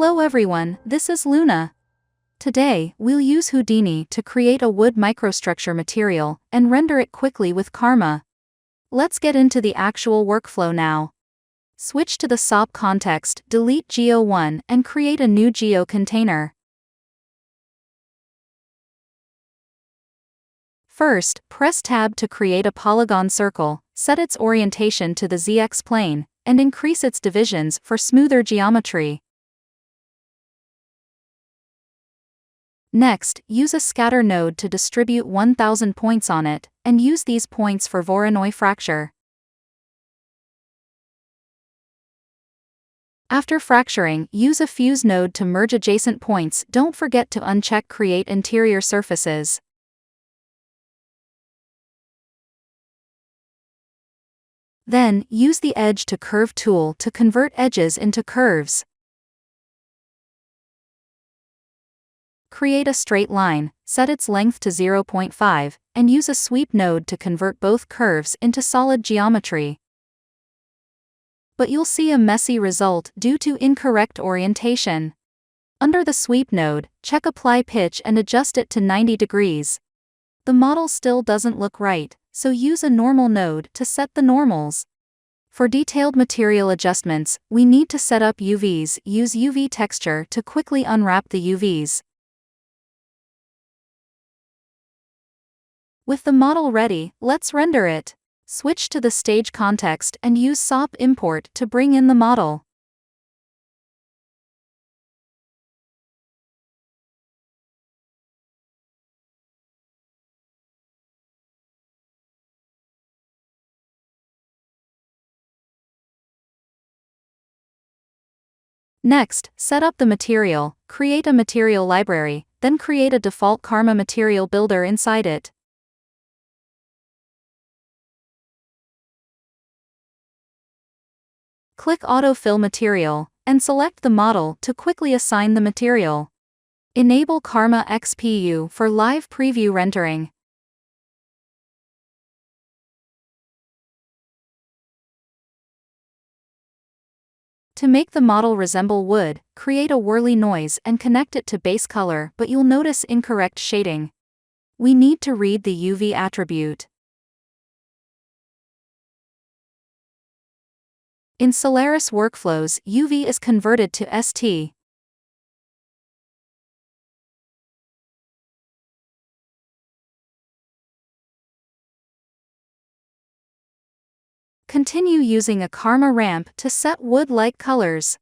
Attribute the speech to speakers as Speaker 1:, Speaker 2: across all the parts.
Speaker 1: Hello everyone, this is Luna. Today, we'll use Houdini to create a wood microstructure material and render it quickly with Karma. Let's get into the actual workflow now. Switch to the SOP context, delete Geo1 and create a new Geo container. First, press Tab to create a polygon circle, set its orientation to the ZX plane, and increase its divisions for smoother geometry. Next, use a scatter node to distribute 1000 points on it, and use these points for Voronoi fracture. After fracturing, use a fuse node to merge adjacent points. Don't forget to uncheck Create Interior Surfaces. Then, use the Edge to Curve tool to convert edges into curves. Create a straight line, set its length to 0.5, and use a sweep node to convert both curves into solid geometry. But you'll see a messy result due to incorrect orientation. Under the sweep node, check Apply Pitch and adjust it to 90 degrees. The model still doesn't look right, so use a normal node to set the normals. For detailed material adjustments, we need to set up UVs. Use UV texture to quickly unwrap the UVs. With the model ready, let's render it. Switch to the stage context and use SOP import to bring in the model. Next, set up the material, create a material library, then create a default Karma material builder inside it. Click Autofill Material, and select the model to quickly assign the material. Enable Karma XPU for live preview rendering. To make the model resemble wood, create a whirly noise and connect it to base color, but you'll notice incorrect shading. We need to read the UV attribute. In Solaris workflows, UV is converted to ST. Continue using a Karma ramp to set wood-like colors.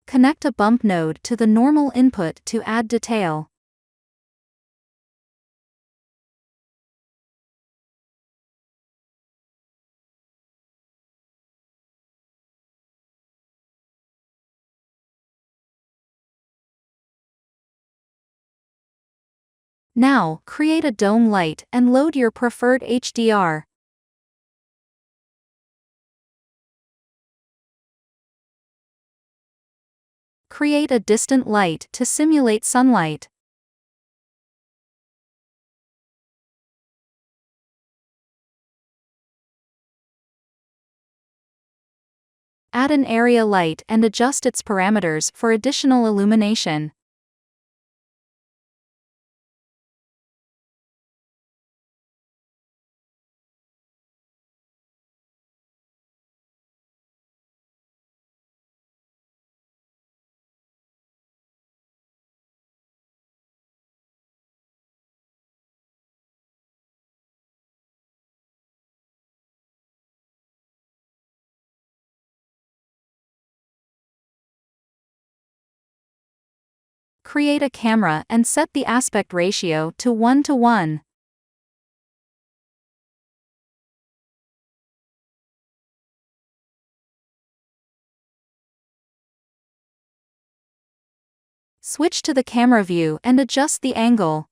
Speaker 1: Connect a bump node to the normal input to add detail. Now, create a dome light and load your preferred HDR. Create a distant light to simulate sunlight. Add an area light and adjust its parameters for additional illumination. Create a camera and set the aspect ratio to 1:1. Switch to the camera view and adjust the angle.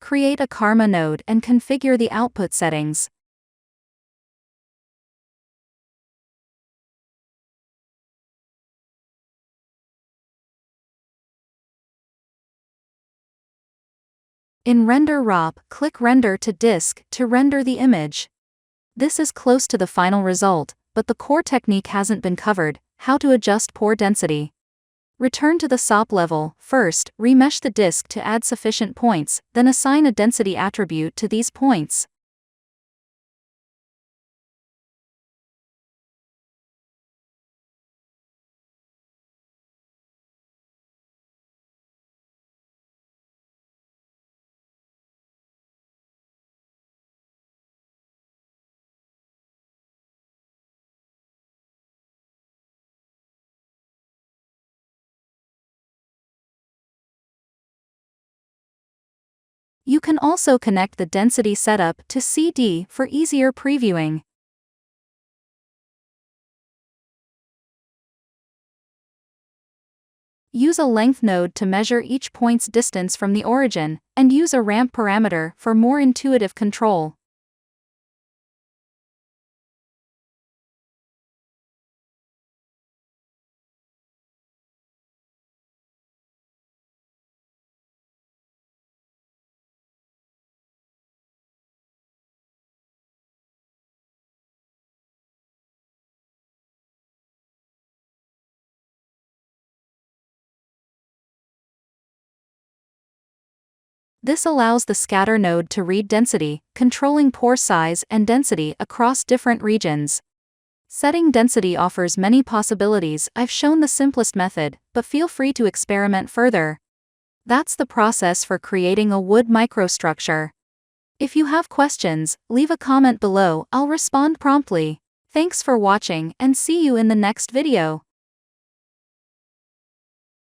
Speaker 1: create a Karma node and configure the output settings. In Render ROP, click Render to Disk to render the image. This is close to the final result, but the core technique hasn't been covered: how to adjust pore density. Return to the SOP level. First, remesh the disk to add sufficient points, then assign a density attribute to these points. You can also connect the density setup to CD for easier previewing. Use a length node to measure each point's distance from the origin, and use a ramp parameter for more intuitive control. This allows the scatter node to read density, controlling pore size and density across different regions. Setting density offers many possibilities. I've shown the simplest method, but feel free to experiment further. That's the process for creating a wood microstructure. If you have questions, leave a comment below. I'll respond promptly. Thanks for watching, and see you in the next video.